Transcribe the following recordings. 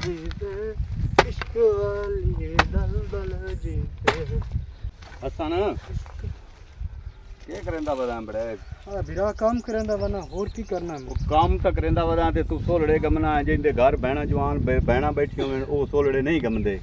जीते इश्क वाली दलदल जीते हसन क्या करेंदा बदा बड़े बिरा काम करेंदा वना होर की करना है काम तो करेंदा बदा ते तू सोलड़े गमना जिंदे घर बहना जवान बहना बैठी होवे ओ सोलड़े नहीं गमदे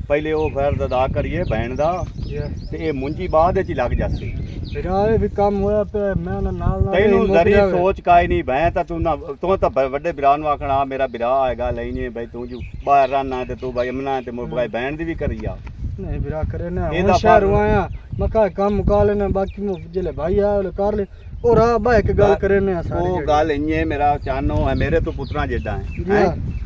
पहले वो फर्ज अदा करिए बहन दा ते ए मुंजी बाद विच लग जासी बिरा भी काम होया पे मैं नाल तैनू जरी सोच काई नहीं भै ता तू ना तू तो बड़े बिरा नु आखना मेरा बिरा आएगा लेने भाई तू जो बाहर रहना ते तू भाई अमना ते मोर भाई बहन दी भी करिया नहीं बिरा करे ना हुन शहर आया मका काम मुका लेना बाकी मु जेले भाई आए कर ले और आ बा एक गल करे ने सारी ओ गल इये मेरा चानो है मेरे तो पुत्रा जेडा है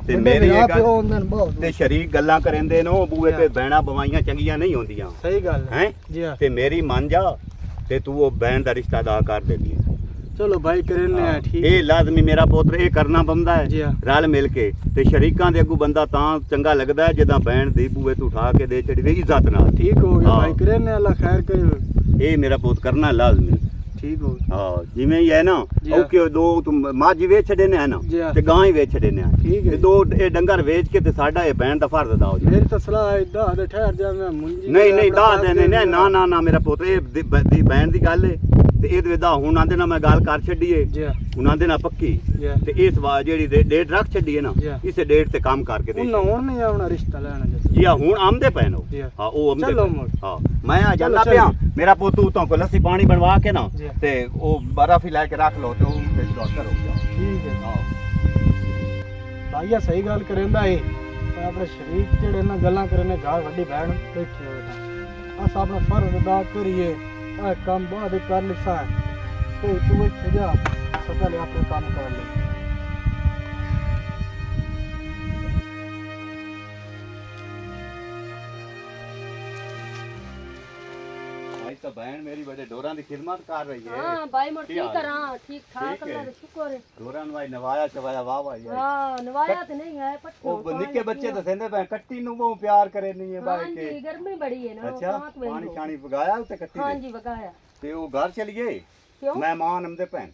ते मेरी ये गल ते शरीक गल्लां करेंदे नो बूए ते बहना बवाइयां चंगियां नहीं होंदियां सही गल है जी ते मेरी मान जा ते तू वो बहन दा रिश्ता अदा कर दे दी चलो भाई करे ने ठीक ए लाजमी मेरा पुत्र ए करना बंदा है रल मिल के ते शरीकां दे अगू बंदा तां चंगा लगदा है जदा बहन दी बूए तू उठा के दे चढ़ी दे इज्जत नाल ठीक हो गया भाई करे ने अल्लाह खैर करे ए मेरा पुत्र करना लाजमी ठीक हो हां जिवें ही है ना ओके दो तुम माजी वेच छड़े ने है ना ते गां ही वेच छड़े ने ठीक है दो ए डंगर वेच के ते साडा ए बहन दा फर्ज अदा हो जाए मेरी तो सलाह है दा दे ठहर जा मैं मुंजी नहीं दा देने ने ना ना ना मेरा पुत्र ए दी बहन दी गल है ते ए वेदा हुन आंदे ना मैं गल कर छड़ीए हुन आंदे ना पक्की ते इस बार जेडी डेट रख छड़ीए ना इस डेट ते काम करके दे हुन नहीं आवना रिश्ता लेना जी हुन आमदे पैनो हां ओ आमदे चलो हां मैं आ जांदा पिया मेरा पोतू तो को लस्सी पानी बनवा के ना ते ओ बर्फ ही लेके रख लो ते ओ फिर डॉक्टर हो गया ठीक है हां भाईया सही गल करेंदा है अपने शरीर जेड़े ना गल्लां करने घर वड्डी बहन बैठी होवे अस अपना फर्ज अदा करिए आ काम बाद कर लिसा तो तू जा सकल अपने काम कर ले तो बहन मेरी बड़े डोरा की खिदमत कर रही है हां भाई मोर ठीक करा ठीक ठाक अल्लाह दा शुक्र है डोरा भाई नवाया चवाया वाह भाई हां नवाया तो नहीं है पट्टी ओ निके बच्चे तो सेंदे पे कट्टी नु वो प्यार करे नहीं है भाई के हां जी गर्मी बड़ी है ना अच्छा पानी शानी पगाया उते कट्टी हां जी पगाया ते वो घर चलिए क्यों मेहमान हमदे पैन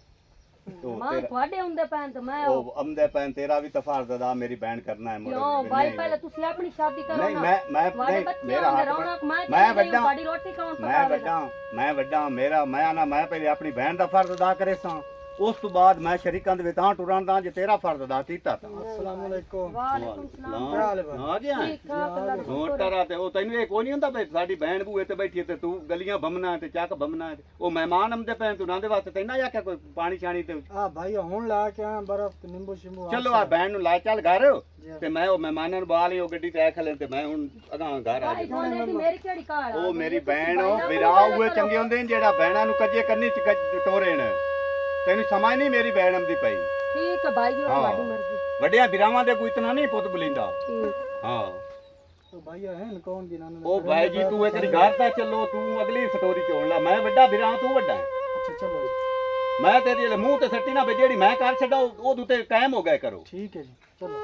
तो मैं ਤੁਹਾਡੇ ਹੁੰਦੇ ਪੈਨ ਤੇ ਮੈਂ ਉਹ ਅੰਦੇ ਪੈਨ ਤੇਰਾ ਵੀ ਤਫਾਰਦ ਅਦਾ ਮੇਰੀ ਬੈਨ ਕਰਨਾ ਹੈ ਮੋਰੇ ਕਿਉਂ ਭਾਈ ਪਹਿਲੇ ਤੁਸੀਂ ਆਪਣੀ ਸ਼ਾਦੀ ਕਰੋ ਨਹੀਂ ਮੈਂ ਮੇਰਾ ਹੱਥ ਮੈਂ ਵੱਡਾ ਤੁਹਾਡੀ ਰੋਟੀ ਕੌਣ ਪਕਾਵੇਗਾ ਮੈਂ ਵੱਡਾ ਮੇਰਾ ਮੈਂ ਨਾ ਮੈਂ ਪਹਿਲੇ ਆਪਣੀ ਬਹਿਨ ਦਾ ਫਰਜ਼ ਅਦਾ ਕਰੇ ਸਾਂ ਉਸ ਤੋਂ ਬਾਅਦ ਮੈਂ ਸ਼ਰੀਕਾਂ ਦੇ ਵਿੱਚ ਤਾਂ ਟੁਰਾਂ ਦਾ ਜੇ ਤੇਰਾ ਫਰਜ਼ ਅਦਾ ਕੀਤਾ ਤਾਂ अस्सलाम वालेकुम वालेकुम सलाम आ गया ठीक ठाक ਹੋਰ ਤਰਾ ਤੇ ਉਹ ਤੈਨੂੰ ਇਹ ਕੋਈ ਨਹੀਂ ਹੁੰਦਾ ਬਈ ਸਾਡੀ ਬਹਿਨ ਬੂਏ ਤੇ ਬੈਠੀ ਤੇ ਤੂੰ ਗਲੀਆਂ ਭੰਮਣਾ ਤੇ ਚੱਕ ਭੰਮਣਾ ਉਹ ਮਹਿਮਾਨ ਆਉਂਦੇ ਪੈਣ ਤੂੰ ਨਾਂਦੇ ਵਾਸਤੇ ਤੈਨਾਂ ਆਖਿਆ ਕੋਈ ਪਾਣੀ ਛਾਣੀ ਤੇ ਆ ਭਾਈ ਹੁਣ ਲਾ ਕੇ ਆ ਬਰਫ ਤੇ ਨਿੰਬੂ ਸ਼ਿੰਬੂ ਚਲੋ ਆ ਬਹਿਨ ਨੂੰ ਲੈ ਚੱਲ ਘਰ ਤੇ ਮੈਂ ਉਹ ਮਹਿਮਾਨਾਂ ਨੂੰ ਬਾਹਰ ਹੀ ਉਹ ਗੱਡੀ ਤੇ ਖਲੇ ਤੇ ਮੈਂ ਹੁਣ ਅਗਾਂ ਘਰ ਆ ਜਾ ਮੇਰੀ ਕਿਹੜੀ ਕਾਲ ਉਹ ਮੇਰੀ ਬਹਿਨ ਉਹ ਵਿਰਾ ਹੋਏ ਚੰਗੇ ਹੁੰਦੇ ਨੇ ਜਿਹੜਾ ਬਹਿਣਾ ਨੂੰ ਕੱਜੇ ਕੰਨੀ ਚ ਟੋਰੇ ਨੇ ਤੈਨੂੰ ਸਮਝ ਨਹੀਂ ਮੇਰੀ ਬੈਣ ਆਮਦੀ ਪਈ ਠੀਕ ਹੈ ਭਾਈ ਉਹ ਤੁਹਾਡੀ ਮਰਜ਼ੀ ਵੱਡਿਆਂ ਬਿਰਾਵਾਂ ਦੇ ਕੋਈ ਇਤਨਾ ਨਹੀਂ ਪੁੱਤ ਬਲਿੰਦਾ ਠੀਕ ਹਾਂ ਉਹ ਭਾਈ ਹੈ ਕੌਣ ਦੀ ਨਾਨ ਉਹ ਭਾਈ ਜੀ ਤੂੰ ਇੱਕ ਘਰ ਤੇ ਚੱਲੋ ਤੂੰ ਅਗਲੀ ਸਟੋਰੀ ਚੋਣ ਲੈ ਮੈਂ ਵੱਡਾ ਬਿਰਾ ਤੂੰ ਵੱਡਾ ਹੈ ਅੱਛਾ ਚਲੋ ਮੈਂ ਤੇਰੇ ਮੂੰਹ ਤੇ ਸੱਟੀ ਨਾ ਜਿਹੜੀ ਮੈਂ ਕਰ ਛੱਡਾ ਉਹ ਤੇ ਕਾਇਮ ਹੋ ਗਿਆ ਕਰੋ ਠੀਕ ਹੈ ਜੀ ਚਲੋ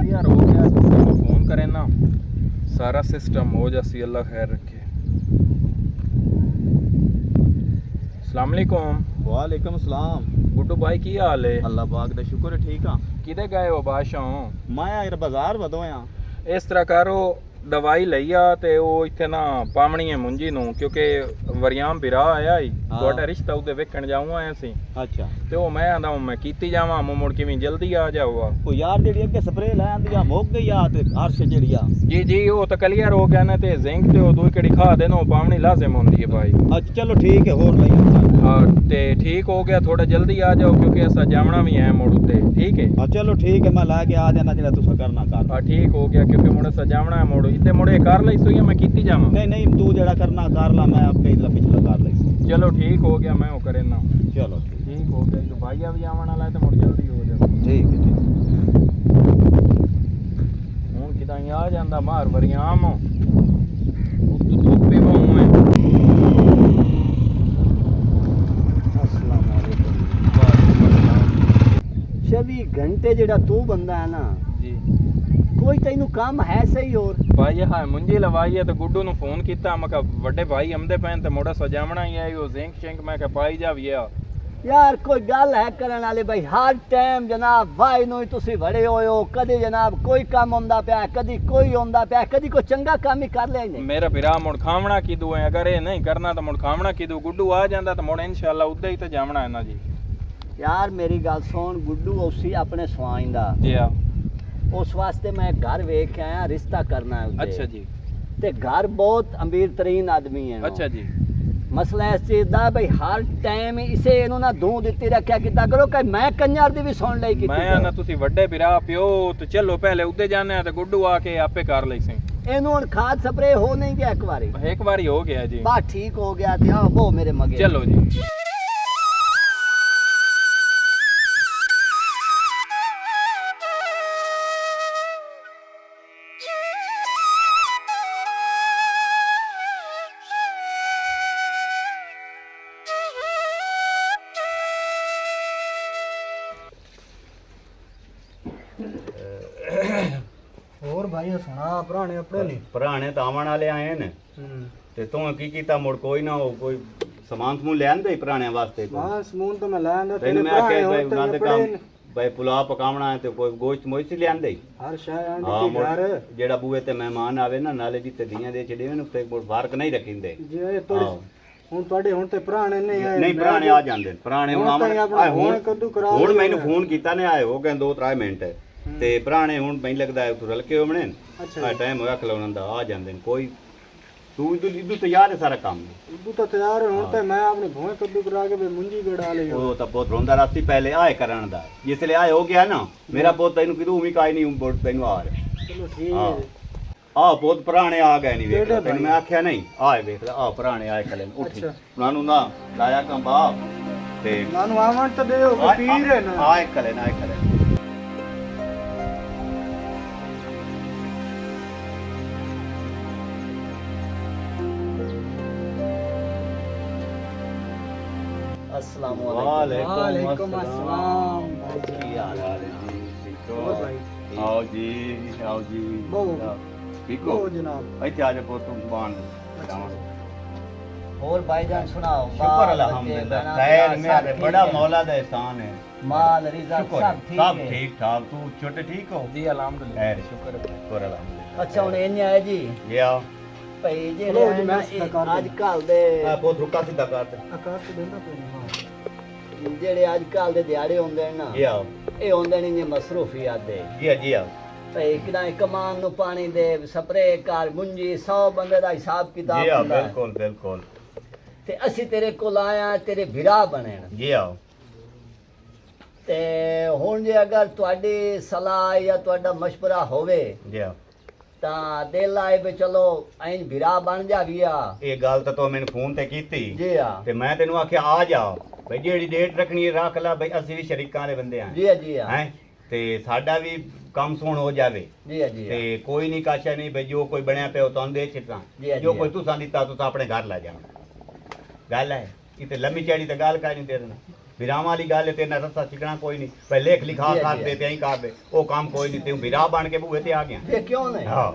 यार हो गया तो फोन करें ना सारा सिस्टम हो जासी अल्लाह खैर रखे अस्सलाम वालेकुम वालेकुम सलाम गुड्डू भाई की हाल है अल्लाह पाक दा शुक्र है ठीक हां किदे गए हो बादशाह मैं यार बाजार वदो आ इस तरह करो दवाई लई आ ते ਉਹ ਇੱਥੇ ਨਾ ਪਾਵਣੀ ਹੈ ਮੁੰਜੀ ਨੂੰ ਕਿਉਂਕਿ ਵਰਿਆਮ ਬਿਰਾ ਆਇਆ ਹੀ ਤੁਹਾਡਾ ਰਿਸ਼ਤਾ ਉਹਦੇ ਵੇਖਣ ਜਾਊਂ ਆਇਆ ਸੀ ਅੱਛਾ ਤੇ ਉਹ ਮੈਂ ਆਂਦਾ ਮੈਂ ਕੀਤੀ ਜਾਵਾਂ ਮੁੜ ਕਿਵੇਂ ਜਲਦੀ ਆ ਜਾਊਗਾ ਉਹ ਯਾਰ ਜਿਹੜੀ ਅੱਗੇ ਸਪਰੇ ਲੈ ਆਂਦੀ ਆ ਮੁੱਕ ਗਈ ਆ ਤੇ ਅਰਸ਼ ਜਿਹੜੀ ਆ ਜੀ ਜੀ ਉਹ ਤਾਂ ਕਲੀਅਰ ਹੋ ਗਿਆ ਨਾ ਤੇ ਜ਼ਿੰਕ ਤੇ ਉਹ ਦੂਈ ਕਿਹੜੀ ਖਾ ਦੇ ਨਾ ਪਾਵਣੀ ਲਾਜ਼ਮ ਹੁੰਦੀ ਹੈ ਭਾਈ ਅੱਛਾ ਚਲੋ ਠੀਕ ਹੈ ਹੋਰ ਲਈ ਹਾਂ ਤੇ ਠੀਕ ਹੋ ਗਿਆ ਥੋੜਾ ਜਲਦੀ ਆ ਜਾਓ ਕਿਉਂਕਿ ਅਸਾਂ ਜਾਵਣਾ ਵੀ ਹੈ ਮੋੜ ਉੱਤੇ ਠੀਕ ਹੈ ਹਾਂ ਚਲੋ ਠੀਕ ਹੈ ਮੈਂ ਲਾ ਕੇ ਆ ਜਾਣਾ ਜਿਹੜਾ ਤੁਸੀਂ ਕਰਨਾ ਕਰ ਹਾਂ ਠੀਕ ਹੋ ਗਿਆ ਕਿਉਂਕਿ ਮੁੜ ਅਸਾਂ ਜਾਵਣਾ ਹੈ ਮੋੜ ਇੱਥੇ ਮੁੜੇ ਕਰ ਲਈ ਸੋਈ ਮੈਂ ਕੀਤੀ ਜਾਵਾਂ ਨਹੀਂ ਨਹੀਂ ਤੂੰ ਜਿਹੜਾ ਕਰਨਾ ਕਰ ਲਾ ਮੈਂ ਆਪਣੇ ਇਧਰ ਪਿਛਲਾ ਕਰ ਲਈ ਚਲੋ ਠੀਕ ਹੋ ਗਿਆ ਮੈਂ ਉਹ ਕਰੇ ਨਾ ਚਲੋ ਠੀਕ ਹੋ ਗਿਆ ਜੋ ਭਾਈਆ ਵੀ ਆਵਣ ਵਾਲਾ ਹੈ ਤੇ ਮੁੜ ਜਲਦੀ ਹੋ ਜਾ ਠੀਕ ਹੈ ਹੁਣ ਕਿਦਾਂ ਆ ਜਾਂਦਾ ਮਾਰ ਵਰਿਆਮ ਉੱਤੋਂ ਧੁੱਪੇ ਵਾਂਗੂ ਹੈ अस्सलाम वालेकुम 24 घंटे जेड़ा तू बंदा है ना जी कोई तेनू काम है सही और भाई हाँ मुंजी लवाई है तो गुड्डू नु फोन किया मैं कहा वड्डे भाई आमदे पैन ते मोड़ा सजावना ही है वो जिंक शिंक मैं कहा पाई जा भी है यार कोई गल है करने वाले भाई हर टाइम जनाब वाई नु तुसी बड़े होए हो कदी जनाब कोई काम होंदा पिया कदी कोई होंदा पिया कदी कोई चंगा काम ही कर ले नहीं मेरा बिरा मुड़ खावना किदू है अगर ये नहीं करना तो मुड़ खावना किदू गुड्डू आ जांदा तो मुड़ इंशाल्लाह उदे ही तो जावना है ना जी यार मेरी गल सुन गुड्डू उसी अपने स्वाइन दा जी हाँ उस वास्ते मैं घर वेख के आया रिश्ता करना है अच्छा जी ते घर बहुत अमीर तरीन आदमी है अच्छा जी मसला इस चीज दा भाई हर टाइम इसे इन्हों ना दूं दित्ती रखया किता करो कि मैं कंजर दी भी सुन लई कीती मैं ना तुसी वड्डे बिरा पियो तो चलो पहले उदे जाने ते गुड्डू आके आपे कर लई सी इन्हों खाद स्प्रे हो नहीं गया एक बारी हो गया जी बात ठीक हो गया थे वो मेरे मगे चलो जी ਹੋਰ ਭਾਈ ਸੁਣਾ ਪੁਰਾਣੇ ਆਪਣੇ ਨਹੀਂ ਪੁਰਾਣੇ ਤਾਂ ਆਉਣ ਵਾਲੇ ਆਏ ਨੇ ਤੇ ਤੂੰ ਕੀ ਕੀਤਾ ਮੁੜ ਕੋਈ ਨਾ ਉਹ ਕੋਈ ਸਮਾਨ ਸਮੂਨ ਲੈਣ ਦੇ ਪੁਰਾਣਿਆਂ ਵਾਸਤੇ ਹਾਂ ਸਮੂਨ ਤਾਂ ਮੈਂ ਲੈਣ ਤੈਨੂੰ ਮੈਂ ਆਖਿਆ ਭਾਈ ਉਹਨਾਂ ਦੇ ਕੰਮ ਭਾਈ ਪੁਲਾਅ ਪਕਾਉਣਾ ਹੈ ਤੇ ਕੋਈ ਗੋਸ਼ਤ ਮੋਸ਼ਤ ਲਿਆਂਦੇ ਹੀ ਹਰ ਸ਼ਾਇ ਆਂਦੀ ਹਾਂ ਕੀ ਘਰ ਜਿਹੜਾ ਬੂਏ ਤੇ ਮਹਿਮਾਨ ਆਵੇ ਨਾ ਨਾਲੇ ਜਿੱਤੇ ਦੀਆਂ ਦੇ ਚੜੇ ਨੇ ਉੱਤੇ ਫਰਕ ਨਹੀਂ ਰੱਖਿੰਦੇ ਜੇ ਥੋੜੀ ਹੁਣ ਤੁਹਾਡੇ ਹੁਣ ਤੇ ਪੁਰਾਣੇ ਨਹੀਂ ਆਏ ਨਹੀਂ ਪੁਰਾਣੇ ਆ ਜਾਂਦੇ ਪੁਰਾਣੇ ਹੁਣ ਹੁਣ ਕਦੋਂ ਕਰਾ ਹੁਣ ਮੈਨੂੰ ਫੋਨ ਕੀਤਾ ਨੇ ਆਏ ਹੋ ਗਏ 2-3 ਮਿੰਟ ਤੇ ਪੁਰਾਣੇ ਹੁਣ ਮੈਨੂੰ ਲੱਗਦਾ ਹੈ ਰਲ ਕੇ ਹੋਣੇ ਆ ਟਾਈਮ ਹੋਇਆ ਖਲੋਣ ਦਾ ਆ ਜਾਂਦੇ ਨੇ ਕੋਈ ਤੂੰ ਇਦੋਂ ਤਿਆਰ ਹੈ ਸਾਰਾ ਕੰਮ ਇਦੋਂ ਤਾਂ ਤਿਆਰ ਹੁਣ ਤੇ ਮੈਂ ਆਪਣੀ ਭੋਏ ਕੱਦੂ ਕਰਾ ਕੇ ਮੁੰਜੀ ਗੜਾ ਲਈ ਉਹ ਤਾਂ ਬਹੁਤ ਰੋਂਦਾ ਰਾਤੀ ਪਹਿਲੇ ਆਏ ਕਰਨ ਦਾ ਜਿਸ ਲਈ ਆਏ ਹੋ ਗਿਆ ਨਾ ਮੇਰਾ ਪੁੱਤ ਤੈਨੂੰ ਕਿਦੋਂ ਵੀ ਕਾਈ ਨਹੀਂ ਬੋਟ ਤੈਨੂੰ ਆ ਰਿਹਾ ਚਲੋ ਠੀਕ ਹੈ ਆ ਬਹੁਤ ਪੁਰਾਣੇ ਆ ਗਏ ਨਹੀਂ ਵੇਖ ਤੈਨੂੰ ਮੈਂ ਆਖਿਆ ਨਹੀਂ ਆਏ ਵੇਖ ਲੈ ਆ ਪੁਰਾਣੇ ਆਏ ਕਲੇ ਉੱਠੀ ਉਹਨਾਂ ਨੂੰ ਨਾ ਲਾਇਆ ਕੰਬਾ ਤੇ ਉਹਨਾਂ ਨੂੰ ਆਵਣ ਤਾਂ ਦਿਓ ਪੀਰ ਹੈ ਨਾ ਆਏ ਕਲੇ ਨਾ ਆਏ ਕਲੇ अस्सलाम वालेकुम अस्सलाम भाई ਕੀ ਹਾਲ ਹੈ ਜੀ ਠੀਕ ਹੋਰ ਹੋ ਭਾਈ ਆਓ ਜੀ ਠੀਕ ਹੋ ਜਨਾਬ ਇੱਥੇ ਆ ਜਾ ਪੁੱਤ ਤੂੰ ਬਾਣ और भाईजान सुनाओ शुक्र अल्हम्दुलिल्लाह खैर मेरे बड़ा मौला का एहसान है माल रिज़्क़ सब ठीक ठाक तू छोटे ठीक हो जी अल्हम्दुलिल्लाह खैर शुक्र अल्हम्दुलिल्लाह अच्छा हुन इंज है जी ये आओ भाई जेड़े अजकल दे बहुत रुका सीधा कर दे ਆਕਾਰ ਤੇ ਦੇਣਾ ਪੈਣਾ जेड़े अजकल दे दिहाड़े होंदे ना ये आओ ये होंदे ने मसरूफियत दे जी आओ भाई किदा कमान नु पानी दे स्प्रे कर मुंजी 100 बंदे दा हिसाब किताब जी आओ हुंदा है। बिल्कुल बिल्कुल ते असी तेरे कोल आया तेरे भिरा बनन जी आओ ते हुन जे अगर ਤੁਹਾਡੀ सलाह या ਤੁਹਾਡਾ मशवरा होवे जी आओ ਤਾਂ ਦਿਲ ਆਏ ਵੀ ਚਲੋ ਐਂ भिरा बन जाविया ਇਹ ਗੱਲ ਤਾਂ ਤੂੰ ਮੈਨੂੰ ਫੋਨ ਤੇ ਕੀਤੀ जी हां ਤੇ ਮੈਂ ਤੈਨੂੰ ਆਖਿਆ ਆ ਜਾ ਬਈ ਜਿਹੜੀ ਡੇਟ ਰੱਖਣੀ ਹੈ ਰੱਖ ਲੈ ਬਈ ਅਸੀਂ ਵੀ ਸ਼ਰੀਕਾਂ ਦੇ ਬੰਦੇ ਆਂ जी हां जी हां ਹੈ ਤੇ ਸਾਡਾ ਵੀ ਕੰਮ ਸੁਣ ਹੋ ਜਾਵੇ जी हां जी ਤੇ ਕੋਈ ਨਹੀਂ ਕਾਸ਼ਾ ਨਹੀਂ ਬਈ ਜੋ ਕੋਈ ਬਣਿਆ ਪਿਆ ਉਹ ਤੁਹਾਨੂੰ ਦੇ ਛਿੱਟਾਂ ਜੀ, ਜੋ ਜੀ। ਕੋਈ ਤੁਸੀਂ ਦਿੱਤਾ ਤੁਸੀਂ ਆਪਣੇ ਘਰ ਲੈ ਜਾਣਾ ਗੱਲ ਹੈ ਇਹ ਤੇ ਲੰਮੀ ਚੜੀ ਤੇ ਗੱਲ ਕਰ ਨਹੀਂ ਦੇ ਦੇਣਾ ਵਿਰਾਮ ਵਾਲੀ ਗੱਲ ਹੈ ਤੇ ਨਾ ਰਸਤਾ ਚਿਕਣਾ ਕੋਈ ਨਹੀਂ ਪਹਿਲੇ ਲੇਖ ਲਿਖਾ ਜੀ, ਕਰ ਜੀ। ਦੇ ਤੇ ਐਂ ਕਰ ਦੇ ਉਹ ਕੰਮ ਕੋਈ ਨਹੀਂ ਤੇ ਵਿਰਾ ਬਣ ਕੇ ਬੂਹੇ ਤੇ ਆ ਗਿਆ ये क्यों नहीं ਹਾਂ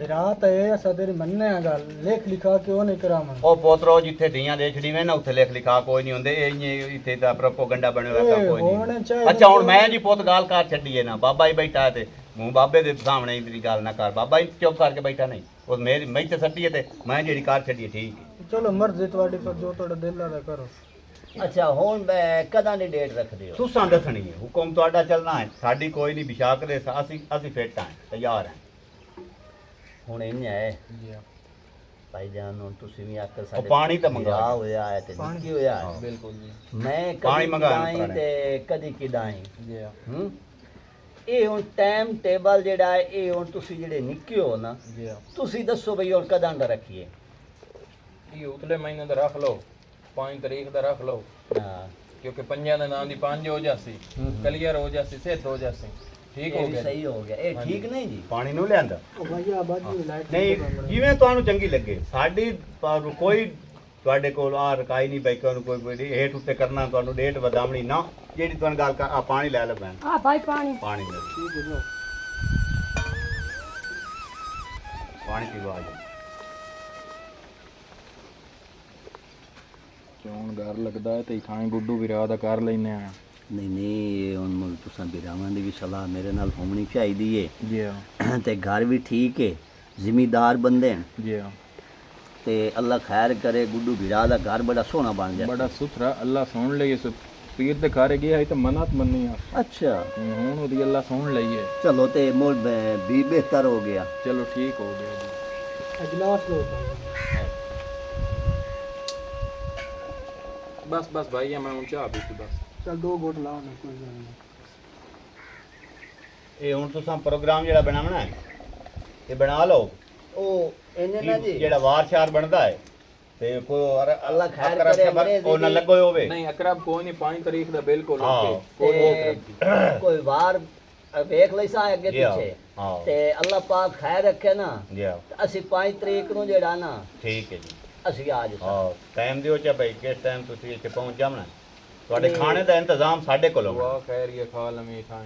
ਰਾਤ ਹੈ ਅਸਾਂ ਤੇਰੀ ਮੰਨਨੇ ਆ ਗੱਲ ਲੇਖ ਲਿਖਾ ਕਿਉਂ ਨਹੀਂ ਕਰਾਵਾਂ ਉਹ ਪੋਤਰੋ ਜਿੱਥੇ ਦੀਆਂ ਦੇ ਛੜੀ ਵੇ ਨਾ ਉੱਥੇ ਲੇਖ ਲਿਖਾ ਕੋਈ ਨਹੀਂ ਹੁੰਦੇ ਇਹ ਇੱਥੇ ਤਾਂ ਪ੍ਰੋਪਗੈਂਡਾ ਬਣਿਆ ਹੋਇਆ ਤਾਂ ਕੋਈ ਹੋਣੇ ਨਹੀਂ ਚਾਹੀਦੇ ਅੱਛਾ ਹੁਣ ਮੈਂ ਜੀ ਪੁੱਤ ਗੱਲ ਕਰ ਛੱਡੀਏ ਨਾ ਬਾਬਾ ਹੀ ਬੈਠਾ ਤੇ ਮੂੰ ਬਾਬੇ ਦੇ ਸਾਹਮਣੇ ਇਤਨੀ ਗੱਲ ਨਾ ਕਰ ਬਾਬਾ ਹੀ ਚੁੱਪ ਕਰਕੇ ਬੈਠਾ ਨਹੀਂ ਉਹ ਮੇਰੀ ਮੈਂ ਤੇ ਸੱਟੀ ਤੇ ਮੈਂ ਜਿਹੜੀ ਕਰ ਛੱਡੀਏ ਠੀਕ ਹੈ ਚਲੋ ਮਰਜ਼ੀ ਤੁਹਾਡੀ ਪਰ ਜੋ ਤੁਹਾਡਾ ਦਿਲ ਆਦਾ ਕਰੋ अच्छा हुन मैं कदा दी डेट रख दियो ਤੁਸਾਂ ਦੱਸਣੀ ਹੈ ਹੁਕਮ ਤੁਹਾਡਾ ਚੱਲਣਾ ਹੈ ਸਾਡੀ ਕੋਈ ਨਹੀਂ ਬਿਸ਼ਾਕ ਦੇ ਅਸੀਂ ਫਿੱਟ ਹਾਂ ਤਿਆਰ ਹਾਂ हुन इंज है भाईजान हुन तुसी भी आकर ਉਹ ਪਾਣੀ ਤਾਂ ਮੰਗਾ विराह होया है ते निकी होया है बिल्कुल जी मैं पानी कदी मंगाया किदाई पुराने। ते कदी किदाई जी ਇਹ ਹੁਣ ਟਾਈਮ ਟੇਬਲ ਜਿਹੜਾ ਹੈ ਇਹ ਹੁਣ ਤੁਸੀਂ ਜਿਹੜੇ ਨਿੱਕੇ ਹੋ ਨਾ जी ਤੁਸੀਂ ਦੱਸੋ ਬਈ ਹੁਣ ਕਦਾਂ ਦਾ ਰੱਖੀਏ ये उतले महीने दा रख लो 5 तारीख दा रख लो ਹਾਂ क्योंकि पंजा दा नाम दी 5 हो जासी कलियर हो जासी सेठ हो जासी ठीक हो ਇਹ ਵੀ गया ਸਹੀ ਹੋ ਗਿਆ ਇਹ ਠੀਕ ਨਹੀਂ ਜੀ ਪਾਣੀ ਨੂੰ ਲਿਆਂਦਾ ਉਹ ਭਾਈ ਆ ਬਾਜੀ ਲਾਈਟ ਨਹੀਂ ਜਿਵੇਂ ਤੁਹਾਨੂੰ ਚੰਗੀ ਲੱਗੇ ਸਾਡੀ ਕੋਈ ਤੁਹਾਡੇ ਕੋਲ ਆ ਰਕਾਈ ਨਹੀਂ ਬਈ ਕੋਈ ਕੋਈ ਹੇਠ ਉੱਤੇ ਕਰਨਾ ਤੁਹਾਨੂੰ ਡੇਟ ਵਧਾਵਣੀ ਨਾ ਜਿਹੜੀ ਤੁਹਾਨੂੰ ਗੱਲ ਕਰ ਆ ਪਾਣੀ ਲੈ ਲੈ ਭੈਣ हाँ भाई पानी ਪਾਣੀ ਲੈ ਠੀਕ ਹੈ ਜੋ ਪਾਣੀ ਪੀਵਾ ਆ ਚੋਣ ਘਰ ਲੱਗਦਾ ਹੈ ਤੇ ਥਾਂ ਗੁੱਡੂ ਵਿਰਾ ਦਾ ਕਰ ਲੈਨੇ ਆ। ਨਹੀਂ ਨਹੀਂ ਹੁਣ ਮੁਲ ਤੁਸੀਂ ਬਿਰਾਵਾਂ ਦੀ ਵੀ ਸਲਾਹ ਮੇਰੇ ਨਾਲ ਹੋਣੀ ਚਾਹੀਦੀ ਏ ਜੀ ਹਾਂ ਤੇ ਘਰ ਵੀ ਠੀਕ ਹੈ ਜ਼ਿਮੀਦਾਰ ਬੰਦੇ ਨੇ ਜੀ ਹਾਂ ਤੇ ਅੱਲਾ ਖੈਰ ਕਰੇ ਗੁੱਡੂ ਬਿਰਾ ਦਾ ਘਰ ਬੜਾ ਸੋਹਣਾ ਬਣ ਜਾਏ। ਬੜਾ ਸੁਥਰਾ ਅੱਲਾ ਸੁਣ ਲਈਏ ਪੀਰ ਦੇ ਘਰ ਗਿਆ ਹੈ ਤਾਂ ਮਨਤ ਮੰਨੀ ਆ ਅੱਛਾ ਹੁਣ ਉਹਦੀ ਅੱਲਾ ਸੁਣ ਲਈਏ। ਚਲੋ ਤੇ ਮੁਲ ਵੀ ਬਿਹਤਰ ਹੋ ਗਿਆ। ਚਲੋ ਠੀਕ ਹੋ ਗਿਆ ਜੀ। ਅਜਲਾਸ ਲੋ ਬਸ ਬਸ ਭਾਈ ਮੈਂ ਹੁਣ ਚਾਹ ਪੀਤੀ ਬਸ। ਚਲ 2 ਘੁੱਟ ਲਾਓ ਨਾ ਕੋਈ ਗੱਲ ਨਹੀਂ। ਇਹ ਹੁਣ ਤੁਸੀਂ ਪ੍ਰੋਗਰਾਮ ਜਿਹੜਾ ਬਣਾਉਣਾ ਹੈ ਇਹ ਬਣਾ ਲਓ। ਉਹ ਇਹਨੇ ਨਾ ਜੀ ਜਿਹੜਾ ਵਾਰ-ਸ਼ਾਰ ਬਣਦਾ ਹੈ ਤੇ ਕੋਈ ਅੱਲਾ ਖੈਰ ਕਰੇ ਅੰਗਰੇਜ਼ ਉਹ ਨਾ ਲੱਗੋ ਹੋਵੇ। ਨਹੀਂ ਅਕਰਬ ਕੋਈ ਨਹੀਂ 5 ਤਾਰੀਖ ਦਾ ਬਿਲਕੁਲ ਹਾਂ। ਓਕੇ ਕੋਈ ਕੋਈ ਵਾਰ ਵੇਖ ਲਈ ਸਾਂ ਅੱਗੇ ਜੀ ਹਾਂ, ਪਿੱਛੇ ਹਾਂ। ਤੇ ਅੱਲਾ ਪਾਕ ਖੈਰ ਰੱਖੇ ਨਾ ਜੀ ਹਾਂ, ਤੇ ਅਸੀਂ 5 ਤਰੀਕ ਨੂੰ ਜਿਹੜਾ ਨਾ ਠੀਕ ਹੈ ਜੀ। ਅਸੀਂ ਆ ਜਾਸਾਂ। ਹਾਂ ਟਾਈਮ ਦਿਓ ਚਾ ਭਾਈ ਕਿਸ ਟਾਈਮ ਤੁਸੀਂ ਇੱਥੇ ਪਹੁੰਚ ਜਾਵਣਾ। ਤੁਹਾਡੇ ਖਾਣੇ ਦਾ ਇੰਤਜ਼ਾਮ ਸਾਡੇ ਕੋਲ ਹੋਣਾ। ਦੁਆ ਖੈਰ ਇਹ ਖਾ ਲਵੇਂ ਥਾਂ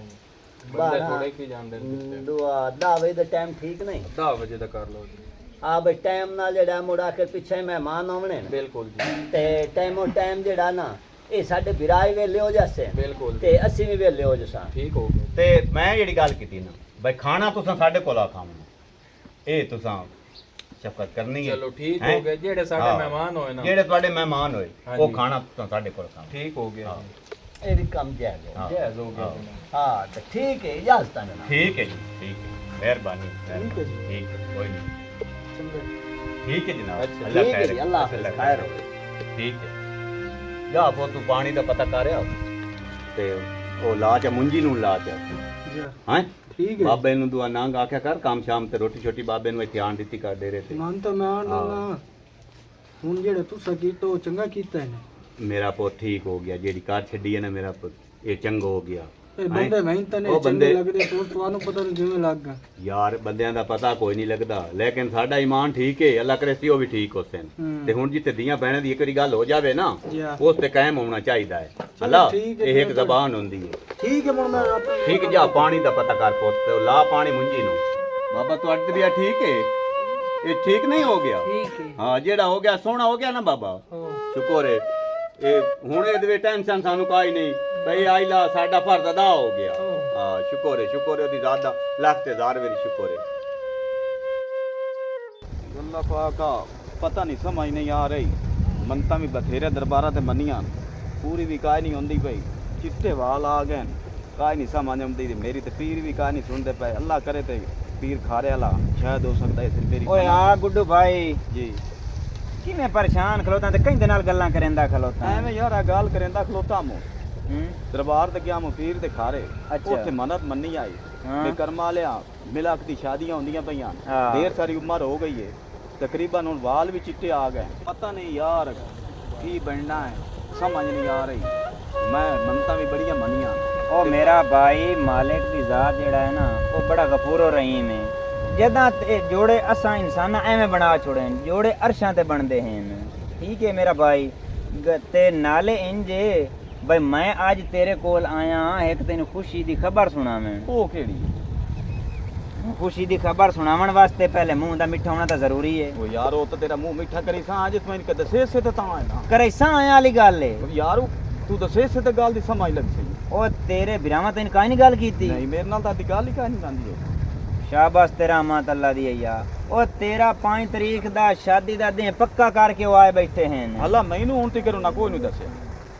ਬੰਦੇ ਥੋੜੇ ਕੀ ਜਾਣਦੇ ਨੇ। ਦੁਆ 10 ਵਜੇ ਦਾ ਟਾਈਮ ਠੀਕ ਨਹੀਂ 10 ਵਜੇ ਦਾ ਕਰ ਲਓ ਜੀ। ਆ ਬਈ ਟਾਈਮ ਨਾਲ ਜਿਹੜਾ ਮੁੜਾ ਕੇ ਪਿੱਛੇ ਮਹਿਮਾਨ ਆਉਣੇ ਨੇ ਬਿਲਕੁਲ ਜੀ ਤੇ ਟਾਈਮ ਜਿਹੜਾ ਨਾ ਇਹ ਸਾਡੇ ਵਿਰਾਏ ਵੇਲੇ ਹੋ ਜਾਸੇ ਬਿਲਕੁਲ ਤੇ ਅਸੀਂ ਵੀ ਵੇਲੇ ਹੋ ਜਾਸਾਂ। ਠੀਕ ਹੋ ਗਿਆ। ਤੇ ਮੈਂ ਜਿਹੜੀ ਗੱਲ ਕੀਤੀ ਨਾ ਭਾਈ ਖਾਣਾ ਤੁਸੀਂ ਸਾਡੇ ਕੋਲ ਆ ਖਾਣਾ ਇਹ ਤੁਸੀਂ ਸ਼ਫਕਤ ਕਰਨੀ ਹੈ। ਚਲੋ ਠੀਕ ਹੈਂ? ਹੋ ਗਿਆ। ਜਿਹੜੇ ਸਾਡੇ ਹਾਂ। ਮਹਿਮਾਨ ਹੋਏ ਨਾ ਜਿਹੜੇ ਤੁਹਾਡੇ ਮਹਿਮਾਨ ਹੋਏ ਹਾਂਜੀ। ਉਹ ਖਾਣਾ ਤੁਸੀਂ ਸਾਡੇ ਕੋਲ ਖਾਣਾ। ਠੀਕ ਹੋ ਗਿਆ। ਇਹ ਵੀ ਕੰਮ ਜਾਇਜ਼ ਹੈ। ਹਾਂ। ਜਾਇਜ਼ ਹੋ ਗਿਆ ਹਾਂ। ਜਨਾਬ। ਹਾਂ ਤੇ ਠੀਕ ਹੈ ਇਜਾਜ਼ਤ ਹੈ ਜਨਾਬ। ਠੀਕ ਹੈ ਜੀ ਠੀਕ ਹੈ ਮਿਹਰਬਾਨੀ ਠੀਕ ਹੈ ਜੀ। ਠੀਕ ਹੈ ਕੋਈ ਨਹੀਂ ਚੰਗਾ ਠੀਕ ਹੈ ਜਨਾਬ ਅੱਛਾ, ਅੱਲਾ ਠੀਕ ਹੈ ਖੈਰ ਜੀ, ਰੱਖੇ। ਅੱਲਾ ਹਾਫਿਜ਼, ਅੱਲਾ ਖੈਰ ਰੱਖੇ। ਠੀਕ ਹੈ ਜਾ ਬੋ ਤੂੰ ਪਾਣੀ ਦਾ ਪਤਾ ਕਰ ਰਿਹਾ ਤੇ ਉਹ ਲਾ ਚ ਮੁੰਜੀ ਨੂੰ ਲਾ ਚ ਜੀ ਹਾਂ ਠੀਕ ਹੈ। ਬਾਬੇ ਨੂੰ ਦੁਆ ਨੰਗ ਆਖਿਆ ਕਰ ਕੰਮ ਸ਼ਾਮ ਤੇ ਰੋਟੀ ਛੋਟੀ ਬਾਬੇ ਨੂੰ ਧਿਆਨ ਦਿੱਤੀ ਕਰ ਦੇ ਰਹੇ ਤੇ ਮਨ ਤਾਂ ਮੈਂ ਨਾ ਹੁਣ ਜਿਹੜੇ ਤੁਸੀਂ ਕੀਤਾ ਉਹ ਚੰਗਾ ਕੀਤਾ ਇਹਨੇ। ਮੇਰਾ ਪੁੱਤ ਠੀਕ ਹੋ ਗਿਆ ਜਿਹੜੀ ਕਾਰ ਛੱਡੀ ਹੈ ਨਾ ਮੇਰਾ ਪੁੱਤ ਇਹ ਚੰਗਾ ਹੋ ਗਿਆ ਇਹ ਬੰਦੇ ਮਿਹਨਤ ਨੇ ਉਹ ਚੰਗੇ ਬੰਦੇ- ਲੱਗਦੇ ਤੋਂ ਤੁਹਾਨੂੰ ਪਤਾ ਨਹੀਂ ਜਿਵੇਂ ਲੱਗ ਗਿਆ। ਯਾਰ ਬੰਦਿਆਂ ਦਾ ਪਤਾ ਕੋਈ ਨਹੀਂ ਲੱਗਦਾ ਲੇਕਿਨ ਸਾਡਾ ਈਮਾਨ ਠੀਕ ਹੈ ਅੱਲਾ ਕਰੇ ਸੀ ਉਹ ਵੀ ਠੀਕ ਹੋਸਨ ਹੂੰ। ਤੇ ਹੁਣ ਜਿੱਤੇ ਦੀਆਂ ਭੈਣਾਂ ਦੀ ਇੱਕ ਵਾਰੀ ਗੱਲ ਹੋ ਜਾਵੇ ਨਾ ਜੀ ਹਾਂ। ਉਸ ਤੇ ਕਾਇਮ ਹੋਣਾ ਚਾਹੀਦਾ ਹੈ ਅੱਲਾ ਠੀਕ ਹੈ, ਇਹ ਇੱਕ ਚਲੋ। ਜ਼ਬਾਨ ਹੁੰਦੀ ਹੈ ਠੀਕ ਹੈ ਹੁਣ ਮੈਂ ਆਪਣੇ ਠੀਕ ਜਾ ਪਾਣੀ ਦਾ ਪਤਾ ਕਰ ਪੁੱਤ ਤੇ ਲਾ ਪਾਣੀ ਮੁੰਜੀ ਨੂੰ ਬਾਬਾ ਤੁਹਾਡੇ ਵੀ ਠੀਕ ਹੈ ਇਹ ਠੀਕ ਨਹੀਂ ਹੋ ਗਿਆ ਠੀਕ ਹੈ ਹਾਂ ਜਿਹੜਾ ਹੋ ਗਿਆ ਸੋਹਣਾ ਹੋ ਗਿਆ ਨਾ ਬਾਬਾ ਹਾਂ। ਸ਼ੁਕਰ ਹੈ ਇਹ ਹੁਣ ਇਹਦੇ ਵਿੱਚ ਟੈਨਸ਼ਨ ਸਾਨੂੰ ਕਾਈ ਨਹੀਂ ਭਈ ਆਇਲਾ ਸਾਡਾ ਫਰਜ਼ ਅਦਾ ਹੋ ਗਿਆ ਹਾਂ ਸ਼ੁਕਰ ਹੈ ਉਹਦੀ ਜ਼ਾਤ ਦਾ ਲੱਖ ਤੇ ਹਜ਼ਾਰ ਵਾਰੀ ਸ਼ੁਕਰ ਹੈ ਅੱਲਾ ਪਾਕਾ ਪਤਾ ਨਹੀਂ ਸਮਝ ਨਹੀਂ ਆ ਰਹੀ ਮੰਨਤਾਂ ਵੀ ਬਥੇਰੇ ਦਰਬਾਰਾਂ ਤੇ ਮੰਨੀਆਂ ਪੂਰੀ ਵੀ ਕਾਇ ਨਹੀਂ ਹੁੰਦੀ ਪਈ ਚਿੱਟੇ ਵਾਲ ਆ ਗਏ ਕਾਇ ਨਹੀਂ ਸਮਝ ਆਉਂਦੀ ਮੇਰੀ ਤੇ ਪੀਰ ਵੀ ਕਾਇ ਨਹੀਂ ਸੁਣਦੇ ਪਏ ਅੱਲਾ ਕਰੇ ਤੇ ਪੀਰ ਖਾਰੇ ਵਾਲਾ ਸ਼ਾਇਦ ਹੋ ਸਕਦਾ ਹੈ ਮੇਰੀ ਓਏ ਆ ਗੁੱਡੂ ਭਾਈ ਜੀ ਕਿਵੇਂ ਪਰੇਸ਼ਾਨ ਖਲੋਤਾ ਤੇ ਕਹਿੰਦੇ ਨਾਲ ਗੱਲਾਂ ਕਰੇਂਦਾ ਖਲੋਤਾ ਐਵੇਂ ਯਾਰ ਆ ਗੱਲ ਕਰੇਂਦਾ ਖਲੋਤਾ ਮੋ ਹੂੰ ਦਰਬਾਰ ਤੇ ਗਿਆ ਮੋ ਪੀਰ ਤੇ ਖਾਰੇ ਅੱਛਾ। ਉੱਥੇ ਮਨਤ ਮੰਨੀ ਆਈ ਹਾਂ। ਤੇ ਕਰਮਾ ਲਿਆ ਮਿਲਾਕ ਦੀ ਸ਼ਾਦੀਆਂ ਹੁੰਦੀਆਂ ਪਈਆਂ ਹਾਂ। ਢੇਰ ਸਾਰੀ ਉਮਰ ਹੋ ਗਈ ਏ ਤਕਰੀਬਨ ਹੁਣ ਵਾਲ ਵੀ ਚਿੱਟੇ ਆ ਗਏ ਪਤਾ ਨਹੀਂ ਯਾਰ ਕੀ ਬਣਨਾ ਹੈ ਸਮਝ ਨਹੀਂ ਆ ਰਹੀ ਮੈਂ ਮੰਨਤਾਂ ਵੀ ਬੜੀਆਂ ਮੰਨੀਆਂ ਉਹ ਮੇਰਾ ਭਾਈ ਮਾਲਿਕ ਦੀ ਜ਼ਾਤ ਜਿਹੜਾ ਹੈ ਨਾ ਉਹ ਬੜਾ ਗਫੂਰ ਰਹੀਮ ਹੈ ਜਦਾਂ ਤੇ ਜੋੜੇ ਅਸਾਂ ਇਨਸਾਨਾਂ ਐਵੇਂ ਬਣਾ ਛੋੜੇ ਜੋੜੇ ਅਰਸ਼ਾਂ ਤੇ ਬਣਦੇ ਹਨ ਠੀਕ ਹੈ ਮੇਰਾ ਭਾਈ ਤੇ ਨਾਲੇ ਇੰਜੇ ਬਈ ਮੈਂ ਅੱਜ ਤੇਰੇ ਕੋਲ ਆਇਆ ਇੱਕ ਤੈਨੂੰ ਖੁਸ਼ੀ ਦੀ ਖਬਰ ਸੁਣਾਵਾਂ ਉਹ ਕਿਹੜੀ ਖੁਸ਼ੀ ਦੀ ਖਬਰ ਸੁਣਾਉਣ ਵਾਸਤੇ ਪਹਿਲੇ ਮੂੰਹ ਦਾ ਮਿੱਠਾ ਹੋਣਾ ਤਾਂ ਜ਼ਰੂਰੀ ਹੈ ਉਹ ਯਾਰ ਉਹ ਤਾਂ ਤੇਰਾ ਮੂੰਹ ਮਿੱਠਾ ਕਰੀ ਸਾਂ ਅੱਜ ਤੂੰ ਮੈਨੂੰ ਦੱਸੇ ਸੇ ਤਾਂ ਹੈ ਨਾ ਕਰੈਸਾਂ ਆਇਆ ਵਾਲੀ ਗੱਲ ਹੈ ਯਾਰ ਤੂੰ ਦੱਸੇ ਸੇ ਤਾਂ ਗੱਲ ਦੀ ਸਮਝ ਲੱਗ ਸਹੀ ਉਹ ਤੇਰੇ ਬਿਰਾਵਾਂ ਤੈਨੂੰ ਕਾਹੀ ਨਹੀਂ ਗੱਲ ਕੀਤੀ ਨਹੀਂ ਮੇਰੇ ਨਾਲ ਤਾਂ ਦੀ ਗੱਲ ਹੀ ਕਾਹ ਨਹੀਂ ਜਾਂਦੀ ਸ਼ਾਬਾਸ਼ ਤੇਰਾ ਮਾਤ ਅੱਲਾ ਦੀ ਅਯਾ ਉਹ ਤੇਰਾ 5 ਤਰੀਕ ਦਾ ਸ਼ਾਦੀ ਦਾ ਦਿਨ ਪੱਕਾ ਕਰਕੇ ਉਹ ਆਏ ਬੈਠੇ ਹਨ ਅੱਲਾ ਮੈਨੂੰ ਹੁਣ ਤੱਕ ਨਾ ਕੋਈ ਨਹੀਂ ਦੱਸਿਆ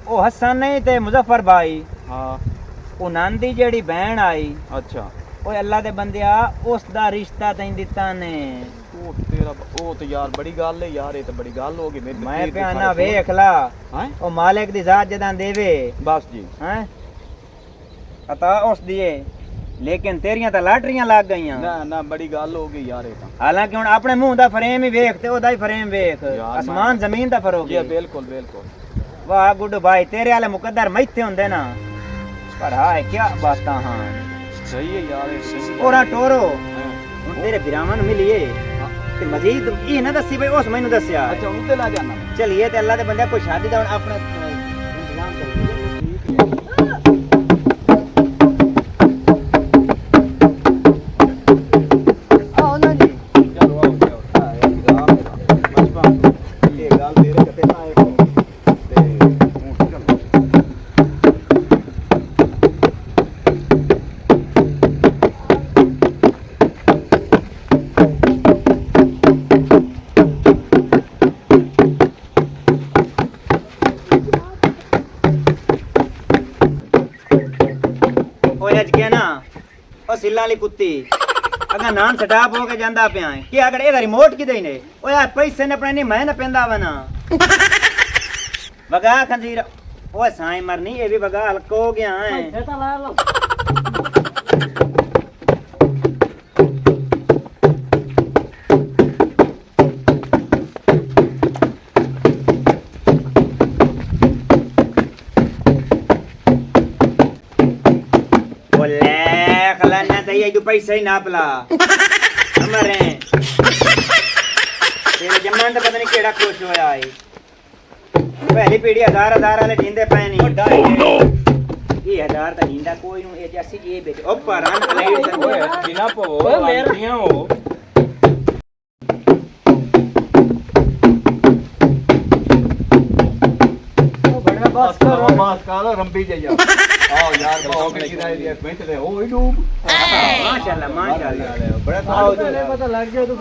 ਉਹ ਹਸਨ ਨਹੀਂ ਤੇ ਮੁਜ਼ੱਫਰ ਭਾਈ ਹਾਂ ਉਹਨਾਂ ਦੀ ਜਿਹੜੀ ਭੈਣ ਆਈ ਅੱਛਾ ਓਏ ਅੱਲਾ ਦੇ ਬੰਦਿਆ ਉਸ ਦਾ ਰਿਸ਼ਤਾ ਤੈਨੂੰ ਦਿੱਤਾ ਨੇ ਉਹ ਤੇਰਾ ਉਹ ਤੇ ਯਾਰ ਬੜੀ ਗੱਲ ਹੈ ਯਾਰ ਇਹ ਤਾਂ ਬੜੀ ਗੱਲ ਹੋ ਗਈ ਮੇਰੇ ਮੈਂ ਪਿਆਨਾ ਵੇਖ ਲਾ ਹੈ ਉਹ ਮਾਲਿਕ ਦੀ ਜ਼ਾਤ ਜਦਾਂ ਦੇਵੇ ਬਸ ਜੀ ਹੈ ਅਤਾ ਉਸ ਦੀਏ ਲੇਕਿਨ ਤੇਰੀਆਂ ਤਾਂ ਲਾਟਰੀਆਂ ਲੱਗ ਗਈਆਂ ਨਾ ਨਾ ਬੜੀ ਗੱਲ ਹੋ ਗਈ ਯਾਰ ਇਹ ਤਾਂ ਹਾਲਾਂਕਿ ਹੁਣ ਆਪਣੇ ਮੂੰਹ ਦਾ ਫਰੇਮ ਹੀ ਵੇਖ ਤੇ ਉਹਦਾ ਹੀ ਫਰੇਮ ਵੇਖ ਯਾਰ ਅਸਮਾਨ ਜ਼ਮੀਨ ਦਾ ਫਰਕ ਜੀ ਹੈ ਬਿਲਕੁਲ ਬਿਲਕੁਲ ਵਾਹ ਗੁੱਡੂ ਭਾਈ ਤੇਰੇ ਵਾਲੇ ਮੁਕੱਦਰ ਮੈਥੇ ਹੁੰਦੇ ਨਾ ਪਰ ਹਾਏ ਕੀ ਬਾਤਾਂ ਹਾਂ ਸਹੀ ਹੈ ਯਾਰ ਇਹ ਸਹੀ ਔਰਾ ਟੋਰੋ ਹਾਂ। ਹੁਣ ਤੇਰੇ ਬਿਰਾਵਾਂ ਨੂੰ ਮਿਲੀਏ ਤੇ ਮਜ਼ੀਦ ਇਹ ਨਾ ਦੱਸੀ ਬਈ ਉਸ ਮੈਨੂੰ ਦੱਸਿਆ ਅੱਛਾ ਉੱਤੇ ਲਾ ਜਾਣਾ ਚਲਿਏ ਤੇ ਅੱਲਾ ਦੇ ਬੰਦੇ ਕੋਈ ਸ਼ਾਦੀ ਦਾ ਹੁਣ ਆਪਣਾ ਇੰਤਜ਼ਾਮ ਕਰੀਏ ਆਓ ਨਾ ਜੀ ਚਲੋ ਆਓ ਇਹ ਗੱਲ ਤੇਰੇ ਕਿਤੇ ਨਾ ਆਏ ਤੇ ਅੱਜ ਕੇ ਨਾ ਉਹ ਸਿੱਲਾਂ ਵਾਲੀ ਕੁੱਤੀ ਅਗਾ ਨਾਨ ਸਟਾਪ ਹੋ ਕੇ ਜਾਂਦਾ ਪਿਆ ਹੈ ਕਿ ਅਗਰ ਇਹਦਾ ਰਿਮੋਟ ਕਿਦੇ ਨੇ ਓਏ ਆ ਪੈਸੇ ਨੇ ਆਪਣੇ ਨਹੀਂ ਮੈਂ ਨਾ ਪੈਂਦਾ ਵਾ ਨਾ ਵਗਾ ਖੰਜੀਰ ਓਏ ਸਾਈ ਮਰਨੀ ਇਹ ਵੀ ਵਗਾ ਹਲਕਾ ਹੋ ਗਿਆ ਹੈ ਇਹ ਤਾਂ ਲਾ ਲਓ तू पैसा ही नाप ला हमारे तेरे जमान तो पता नहीं केड़ा खुश होया है पहली पीढ़ी हजार वाले जींदे पे नहीं ये हजार ता जींदा कोई नु ए जैसी ये बेच ओ परान लाइट ਓਏ ਬਿਨਾ ਭੋ ਲੱਗਦੀਆਂ ਹੋ बस करो मास कालो रंबी जाइया आओ यार बहुत की दिया बेंच दे ओ ही डूब माशाल्लाह माशाल्लाह बड़ा पता लग गया तो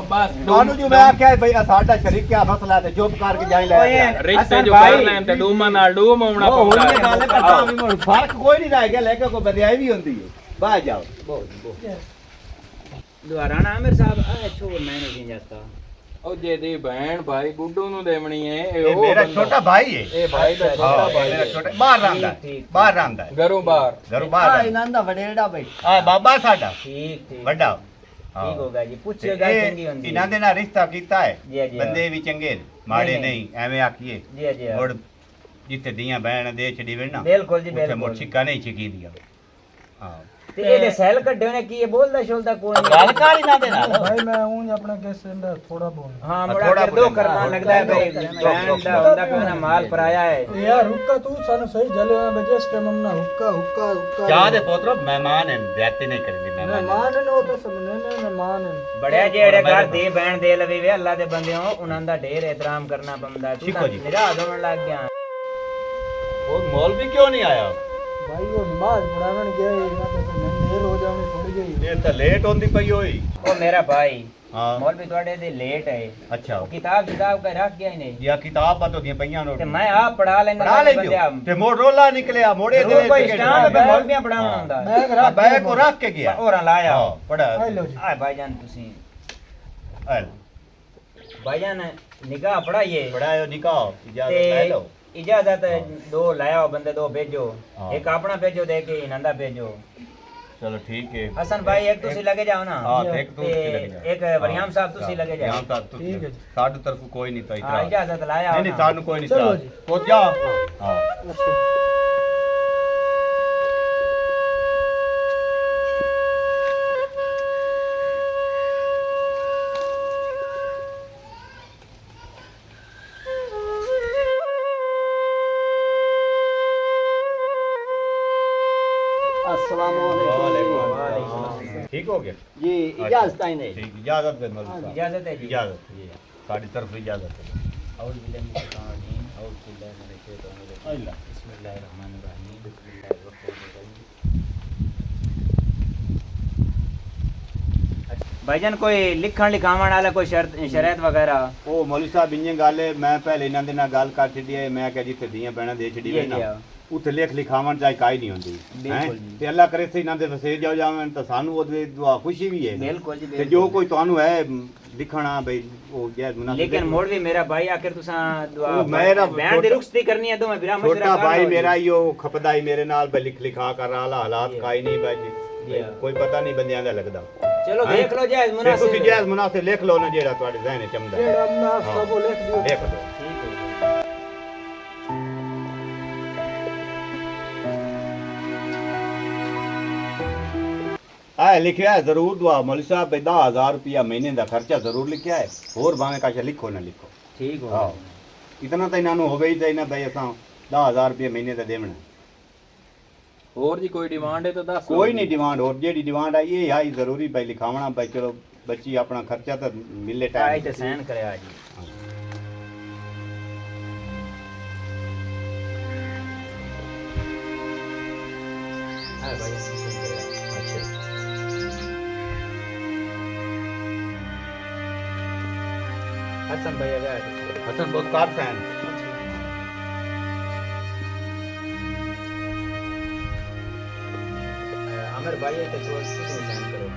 ਬਸ ਤੁਹਾਨੂੰ ਜੋ ਮੈਂ ਆਖਿਆ ਭਈ ਸਾਡਾ ਸ਼ਰੀਕ ਕਿਆ ਫਸਲਾ ਤੇ ਚੁੱਪ ਕਰਕੇ ਜਾਈ ਲੈ ਰਿਸ਼ਤੇ ਜੋ ਕਰ ਲੈਣ ਤੇ ਡੂਮਾ ਨਾਲ ਡੂਮ ਆਉਣਾ ਉਹ ਪਊਗਾ ਉਹਨੇ ਗੱਲ ਕਰਦਾ ਵੀ ਹੁਣ ਫਰਕ ਕੋਈ ਨਹੀਂ ਰਹਿ ਗਿਆ ਲੈ ਕੇ ਕੋਈ ਬਦਿਆਈ ਵੀ ਹੁੰਦੀ ਹੈ ਬਾਹਰ ਜਾਓ दोबारा ना आमिर साहब आ छोड़ मैंने नहीं जाता ਉਹ ਜੇ ਦੀ ਭੈਣ ਭਾਈ ਗੁੱਡੂ ਨੂੰ ਦੇਵਣੀ ਹੈ ਇਹ ਇਹ ਉਹ ਮੇਰਾ ਬੰਦਾ। ਛੋਟਾ ਭਾਈ ਹੈ ਇਹ ਭਾਈ ਦਾ ਛੋਟਾ ਹਾਂ ਭਾਈ ਮੇਰਾ ਹੈ। ਛੋਟਾ ਬਾਹਰ ਰਹਿੰਦਾ ਹੈ ਠੀਕ। ਬਾਹਰ ਰਹਿੰਦਾ ਹੈ ਘਰੋਂ ਬਾਹਰ ਘਰੋਂ ਆ ਬਾਹਰ ਇਹਨਾਂ ਦਾ ਵਡੇੜਾ ਬਈ ਆ ਬਾਬਾ ਸਾਡਾ ठीक ठीक ਵੱਡਾ ठीक होगा जी पूछिए गाय चंगी होंगी ਇਹਨਾਂ ਦੇ ਨਾਲ ਰਿਸ਼ਤਾ ਕੀਤਾ ਹੈ ਜੀ, ਜੀ। ਬੰਦੇ ਵੀ ਚੰਗੇ ਨੇ ਮਾੜੇ ਨਹੀਂ, ਨਹੀਂ ਐਵੇਂ ਆਖੀਏ जी जी ਮੁੜ ਜਿੱਥੇ ਦੀਆਂ ਬਹਿਣ ਦੇ ਛੜੀ ਵੇ ਨਾ बिल्कुल जी ਉੱਥੇ ਮੁੜ बिल्कुल ਛਿੱਕਾ ਨਹੀਂ ਛਿਕੀਦੀਆਂ ਹਾਂ ते ये सेल कड्डे ने की ये बोलदा शोलदा कोई नहीं ਗੱਲ ਕਰ ਇਹਨਾਂ ਦੇ ਨਾਲ भाई मैं हूं अपना कैसे थोड़ा बोल हाँ हाँ, मुड़ा थोड़ा कर दो बोलेंगे। करना हाँ, लगता है भाई बैंड दा होंदा कोई ना माल पराया है यार हुक्का तू सानू सही जले में बजेस के ममना हुक्का हुक्का हुक्का ਚਾਹ ਦੇ ਪੁੱਤਰ ਮਹਿਮਾਨ ਹਨ ਜਾਤੀ ਨਹੀਂ ਕਰਨੀ ਮਹਿਮਾਨ मेहमान है वो तो समझने में मेहमान है बड़े जेड़े घर दे बैंड दे लवी वे अल्लाह दे बंदे हो उन्हां दा ढेर एहतराम करना बनदा तू ठीक हो जी। निराश होने लग गया वो मौलवी क्यों नहीं आया भाई वो नमाज पढ़ावन गया है ना तो मैं देर हो जाऊंगी थोड़ी गई ये तो लेट होंदी पई होई ओ मेरा भाई हाँ मौलवी तोड़े दे लेट है अच्छा किताब का रख गया ही नहीं या किताब बतो दी पईयां नो ते मैं आप पढ़ा लेना पढ़ा ले ते मोड़ रोला निकलिया मोड़े दे कोई स्टाम पे मौलवियां पढ़ावन हुंदा बैग रख बैग को रख के गया और लाया हाँ, पढ़ा लो जी आ भाईजान तुसी अल भाईजान निकाह पढ़ाइए पढ़ायो निकाह इजाजत ते ले लो इजाजत दो लाया हो बंदे दो भेजो हाँ। एक अपना भेजो दे के नंदा भेजो चलो ठीक है हसन भाई एक तुसी लगे जाओ ना हां एक तो ते लग जा एक वरियाम साहब तुसी लगे जाओ यहां साहब ठीक है जी। साडू तरफ कोई नहीं तो हां इतरा इजाजत लाया हो नहीं नहीं ना। साडू कोई नहीं चलो इतरा जी। पहुंच जा हां अस्सलाम वालेकुम ठीक हो गया जी इजाजत आई नहीं ठीक इजाजत दे मौलवी साहब इजाजत है जी इजाजत साडी तरफ इजाजत है औल बिल्लाह मिनश शैतानिर रजीम औल बिल्लाह मिनश शैतानिर रजीम अल्लाह बिस्मिल्लाहिर रहमानिर रहीम बिस्मिल्लाहिर रहमानिर रहीम भाईजान कोई लिखण लिखावण वाला कोई शर्त वगैरह ਉਹ ਮੌਲਵੀ ਸਾਹਿਬ ਇੰਨੇ ਗੱਲ ਹੈ ਮੈਂ ਪਹਿਲੇ ਇਹਨਾਂ ਦੇ ਨਾਲ ਗੱਲ ਕਰ ਛੱਡੀ ਹੈ ਮੈਂ ਕਿਹਾ ਜਿੱਥੇ ਦੀਆਂ ਬਹਿਣਾ ਦੇ ਛੱਡੀ ਵੇ ਨਾ ਉੱਥੇ ਲਿਖ ਲਿਖਾਵਣ ਚਾਹੀ ਕਾਈ ਨਹੀਂ ਹੁੰਦੀ ਬਿਲਕੁਲ ਜੀ। ਤੇ ਅੱਲਾ ਕਰੇ ਸੇ ਇਹਨਾਂ ਦੇ ਵਸੇ ਜਾਓ ਜਾਵਣ ਤਾਂ ਸਾਨੂੰ ਉਹਦੇ ਦੁਆ ਖੁਸ਼ੀ ਵੀ ਹੈ बिल्कुल जी ਤੇ ਜੋ ਕੋਈ ਤੁਹਾਨੂੰ ਹੈ ਲਿਖਣਾ ਬਈ ਉਹ ਜੈ ਮੁਨਾਸਿਬ लेकिन मोड़ भी मेरा भाई आखिर तुसा दुआ ਉਹ ਮੇਰਾ बहन दी रुखसती करनी है तो मैं बिरा मशवरा ਛੋਟਾ कर ਭਾਈ लो जी। ਮੇਰਾ ਹੀ ਉਹ ਖਪਦਾ ਹੀ ਮੇਰੇ ਨਾਲ ਬਈ ਲਿਖ ਲਿਖਾ ਕਰ ਹਾਲਾ ਹਾਲਾਤ ਕਾਈ ਨਹੀਂ ਬਈ ਜੀ। ਕੋਈ ਪਤਾ ਨਹੀਂ ਬੰਦਿਆਂ ਦਾ ਲੱਗਦਾ चलो देख लो जायज ਤੇ ਤੁਸੀਂ मुनासिब ਜੈਜ਼ ਮੁਨਾਸਿਬ ਲਿਖ ਲਓ ਨਾ ਜਿਹੜਾ ਤੁਹਾਡੇ ਜ਼ਹਿਨ ਚ ਆਉਂਦਾ जेड़ा मैं सब लिख दियो ਲਿਖ ਲਓ ठीक हो गया। ਆ ਲਿਖਿਆ ਹੈ ਜ਼ਰੂਰ ਦੁਆ ਮੌਲਵੀ ਸਾਹਿਬ ਬਈ 10000 ਰੁਪਇਆ ਮਹੀਨੇ ਦਾ ਖਰਚਾ ਜ਼ਰੂਰ ਲਿਖਿਆ ਹੈ ਹੋਰ ਭਾਵੇਂ ਕਾਸ਼ਾ ਲਿਖੋ ਨਾ ਲਿਖੋ ठीक हो ਹਾਂ गया। ਇਤਨਾ ਤਾਂ ਇਹਨਾਂ ਨੂੰ ਹੋਵੇ ਹੀ ਚਾਹੀਦਾ ਬਈ ਅਸਾਂ 10000 ਰੁਪਏ ਮਹੀਨੇ ਦਾ ਦੇਵਣਾ ਹੋਰ ਜੀ ਕੋਈ ਡਿਮਾਂਡ ਹੈ ਤਾਂ ਦੱਸ ਕੋਈ ਨਹੀਂ ਡਿਮਾਂਡ ਹੋਰ ਜਿਹੜੀ ਡਿਮਾਂਡ ਆਈ ਇਹ ਆਈ ਜ਼ਰੂਰੀ ਬਈ ਲਿਖਾਵਣਾ ਬਈ ਚਲੋ ਬੱਚੀ ਆਪਣਾ ਖਰਚਾ ਤਾਂ ਮਿਲੇ आई ਟਾਈਮ तो सहन करे आज हां भाई सहन करे अच्छा हसन भाई आ गया हसन बहुत कार फैन आमिर भाई है तो सेंड करो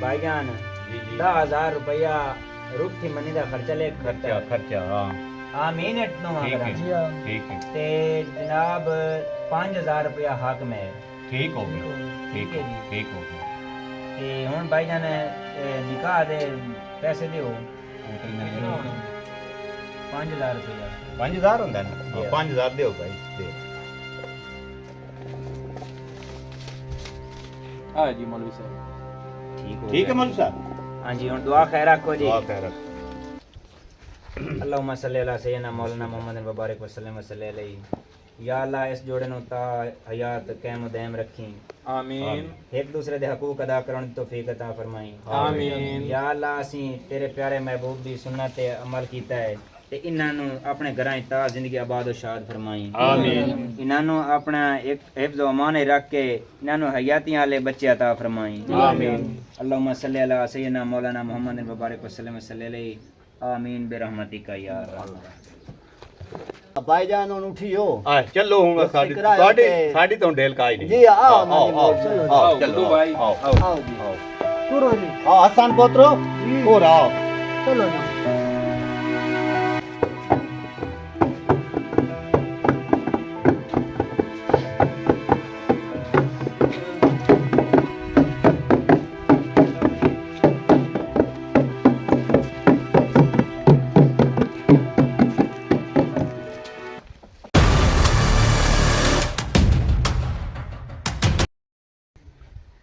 भाईजान जी जी 10,000 रुपया रूठी मनी दा खर्चा ले खर्चा खर्चा हाँ आमीन इतनो ठीक आगरा है ठीक है ते जनाब 5,000 रुपया हक में ठीक हो गया ठीक है जी ठीक हो गया ते हुन भाईजान निकाह दे पैसे दियो 5,000 रुपया 5000 ਹੁੰਦਾ ਨਾ 5000 ਦਿਓ ਭਾਈ ਦਿਓ हाँ जी मौलवी साहब ठीक है मौलवी साहब हाँ जी हुन दुआ खैर रखो जी दुआ खैर अल्लाहुम्मा सल्ली अला सय्यदना मौलाना मोहम्मद मुबारक वसल्लम अलैहि या अल्लाह इस जोड़े नु ता हयात कायम दायम रखी आमीन एक दूसरे दे हकूक अदा करन दी तौफीक अता फरमाई आमीन या अल्लाह असी तेरे प्यारे महबूब दी सुन्नत ते अमल कीता है ते इन्हां नु अपने घरां ता जिंदगी आबाद और शाद फरमाई आमीन इन्हां नु अपना एक हिफ्ज़ व अमान रख के इन्हां नु हयातियां वाले बच्चे अता फरमाई आमीन अल्लाहुम्मा सल्ली अला सय्यदना मौलाना मोहम्मद मुबारक वसल्लम अलैहि आमीन बिरहमतिका या अल्लाह भाईजान हुन उठियो आ चलो हूंगा साडी कराए साडी ते- साडी तो ढेल का ही नहीं जी आओ मानी मोड़ चलो आओ चलो भाई आओ आओ जी तुरो जी हाँ हसन पोत्रो हो रहा चलो जी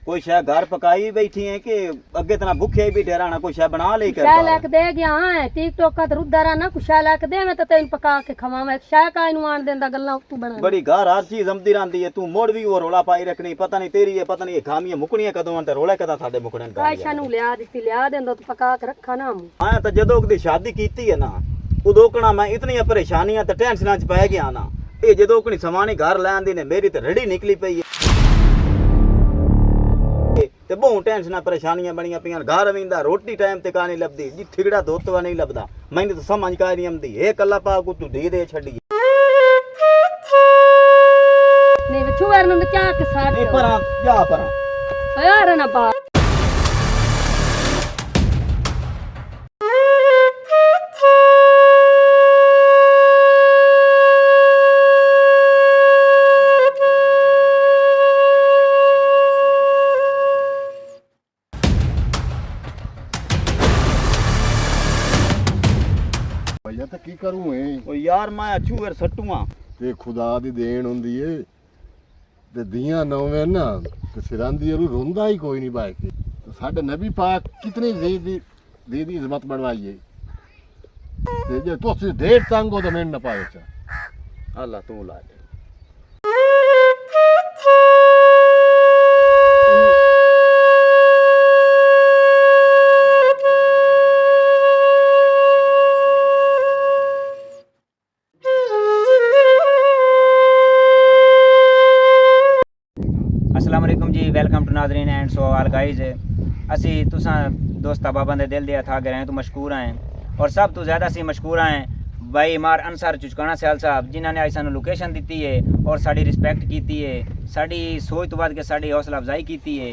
कोई शायद घर पकाई बैठी है कि अगे तना भूखे भी ठहराना कोई शायद बना ले कर शाय लैक दे गया हां टिकटॉक का रुद्दारा ना कुछ शाय लैक दे मैं तो तेन पका के खवावां शाय का इनु आन देंदा गल्ला तू बना बड़ी घर हर चीज आमदी रहती है तू मोड़ भी वो रोला पाई रखनी पता नहीं तेरी है पता नहीं खामियां मुकनियां कदों ते रोला कदा साडे मुकणन कर आयशा नु लिया दित्ती लिया देंदा तू पका के रखा ना हम हां तो जदों दी शादी कीती है ना उदों कणा मैं इतनी परेशानियां ते टेंशनां च पै गया ना ये जदों कणी समानी घर लैन दी ने मेरी ते रड़ी निकली पई है ते बहुत टेंशनां परेशानियां बनियां पियां घर विंदा रोटी टाइम ते का नहीं लभदी जी ठिगड़ा धोतवा नहीं लभदा मैंने तो समझ का नहीं आंदी ए कल्ला पा को तू दे छड़ी नहीं बच्चू यार नु क्या के साथ नहीं परा जा परा यार ना बा ਭਈਆ ਤਾਂ ਕੀ ਕਰੂੰ ਏ ओ यार मैं छूर सट्टूआ ਤੇ ਖੁਦਾ ਦੀ ਦੇਣ ਹੁੰਦੀ ਏ ਤੇ ਦੀਆਂ ਨੌਵੇਂ ਨਾ ਤੇ ਸਿਰਾਂ ਦੀ ਉਹ ਰੋਂਦਾ ਹੀ ਕੋਈ ਨਹੀਂ ਬਾਈ ਕੇ ਤੇ ਸਾਡੇ ਨਬੀ ਪਾਕ ਕਿਤਨੀ ਦੀ ਇਜ਼ਮਤ ਬਣਵਾਈ ਏ ਤੇ ਜੇ ਤੁਸੀਂ ਢੇਰ ਤੰਗ ਹੋ ਤਾਂ ਮੈਨੂੰ ਨਾ ਪਾਏ ਚਾ अल्लाह तू ला दे अस्सलाम वालेकुम जी वेलकम टू नाजरीन एंड सो ऑल गाइज असी तुसा दोस्त बाबा दे दिल दे अथा गए तो मशकूर हैं और सब तो ज़्यादा सी मशकूर हैं भाई मार अंसार चुचकाना सयाल साहब जिन्होंने आज सानू लोकेशन दी है और साड़ी रिस्पेक्ट की है साड़ी सोच तो बाद के साड़ी हौसला अफजाई की है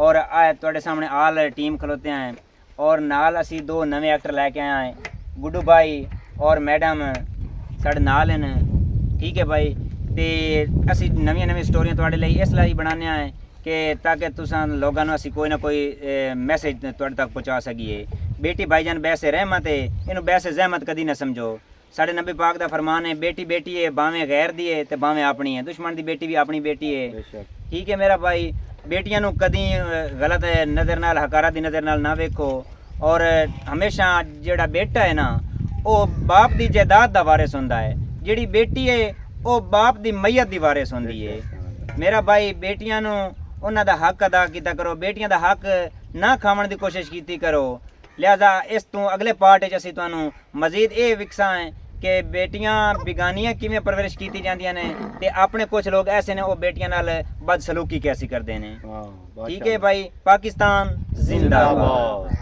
और आए तुहाडे सामने आल टीम खलोते हैं और नाल असी दो नवे एक्टर लैके आए हैं गुड्डू भाई और मैडम साढ़े नाल हैं ठीक है भाई ते असी नवी नवी स्टोरियां तुहाडे लई इस लई बनाने आए कि ताकि तुसां लोगां नूं असी कोई ना कोई मैसेज तुहाडे तक पहुंचा सकीए बेटी भाईजान बैसे रहमत है इनू बैसे जहमत कदी ना समझो साढ़े नबी पाक दा फरमान है बेटी बेटी है भावें गैर दी है ते भावें अपनी है दुश्मन दी बेटी भी अपनी बेटी है ठीक है मेरा भाई बेटियां नूं कदी गलत नज़र नाल हकारा दी नज़र नाल ना वेखो और हमेशा जेड़ा बेटा है ना वो बाप दी जायदाद दा वारिस हुंदा है जेड़ी बेटी है वो बाप दी मैयत दी वारिस हुंदी है मेरा भाई बेटियां नूं उन्हां दा हक अदा कीता करो बेटियां दा हक ना खावण दी कोशिश कीती करो लिहाजा इस तो अगले पार्ट च असीं तुहानूं मजीद ये विकसा है कि बेटियां बिगानियां किवें परवरिश कीती जांदियां ने ते अपने कुछ लोग ऐसे ने वो बेटियां नाल बदसलूकी कैसी करदे ने ठीक है भाई पाकिस्तान जिंदाबाद।